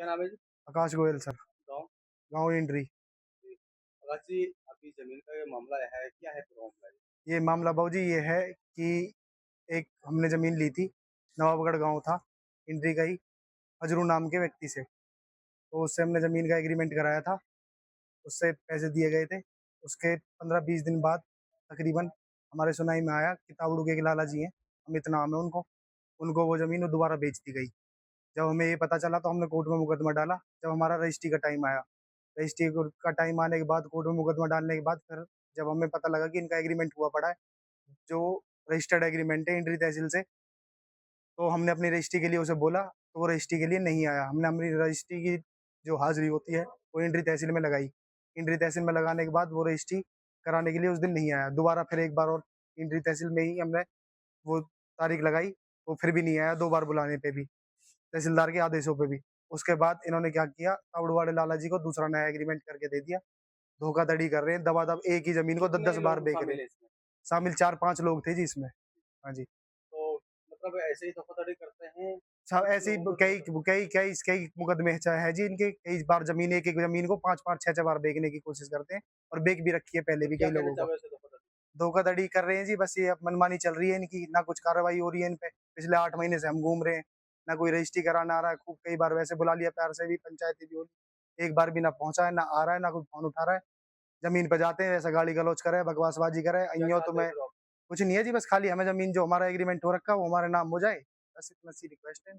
क्या नाम है जी? आकाश गोयल सर। गाँव? गाँव इंड्री। जी। आकाश जी, अभी ज़मीन का ये मामला है, क्या है पूरा मामला ये? ये मामला बाबूजी ये है कि एक हमने ज़मीन ली थी, नवाबगढ़ गाँव था, इंड्री का ही, अजरू नाम के व्यक्ति से। तो उससे हमने ज़मीन का एग्रीमेंट कराया था, उससे पैसे दिए गए थे। उसके 15-20 दिन बाद तकरीबन हमारे सुनाई में आया कि तावड़ू के एक लाला जी हैं, अमित नाम है उनको, उनको वो ज़मीन वो दोबारा बेच दी गई। जब हमें ये पता चला तो हमने कोर्ट में मुकदमा डाला। जब हमारा रजिस्ट्री का टाइम आया, रजिस्ट्री का टाइम आने के बाद कोर्ट में मुकदमा डालने के बाद फिर जब हमें पता लगा कि इनका एग्रीमेंट हुआ पड़ा है, जो रजिस्टर्ड एग्रीमेंट है इंड्री तहसील से, तो हमने अपनी रजिस्ट्री के लिए उसे बोला, तो वो रजिस्ट्री के लिए नहीं आया। हमने अपनी रजिस्ट्री की जो हाज़िरी होती है, वो इंड्री तहसील में लगाई। इंड्री तहसील में लगाने के बाद वो रजिस्ट्री कराने के लिए उस दिन नहीं आया। दोबारा फिर एक बार और इंड्री तहसील में ही हमने वो तारीख लगाई, वो फिर भी नहीं आया 2 बार बुलाने पे भी, तहसीलदार के आदेशों पे भी। उसके बाद इन्होंने क्या किया, तावड़ू वाले लाला जी को दूसरा नया एग्रीमेंट करके दे दिया। धोखाधड़ी कर रहे हैं, दबा-दब एक ही ज़मीन को कितने 10-10 बार लोग बेच रहे शामिल हैं। हैं इसमें? शामिल 4-5 लोग थे जी इसमें। हाँ जी। तो मतलब ऐसे ही धोखाधड़ी करते हैं, सब कितने ऐसे ही लोगों को कई धोखा कई कई कई मुकदमे है जी इनके, कई बार ज़मीन एक-एक ज़मीन को 5-5 6-6 बार बेचने की कोशिश करते हैं और बेच भी रखी है पहले तो भी क्या कई कहना लोगों को। चाहोगे ऐसे धोखाधड़ी? धोखाधड़ी कर रहे हैं जी, बस ये अब मनमानी चल रही है इनकी, ना कुछ कार्रवाई हो रही है इन पे। पिछले 8 महीने से हम घूम रहे हैं, ना कोई रजिस्ट्री कराने आ रहा है, खूब कई बार वैसे बुला लिया प्यार से भी, पंचायती भी हो ली, एक बार भी ना पहुँचा है, ना आ रहा है, ना कोई फ़ोन उठा रहा है। ज़मीन पे जाते हैं, ऐसा गाली-गलौच करे, बकवासबाजी करे, क्या "अइयों चाहते हो तुम्हें" फिर आप? कुछ नहीं है जी, बस खाली हमें ज़मीन जो हमारा एग्रीमेंट हो रखा है, वो हमारे नाम हो जाए, बस इतना सी रिक्वेस्ट है।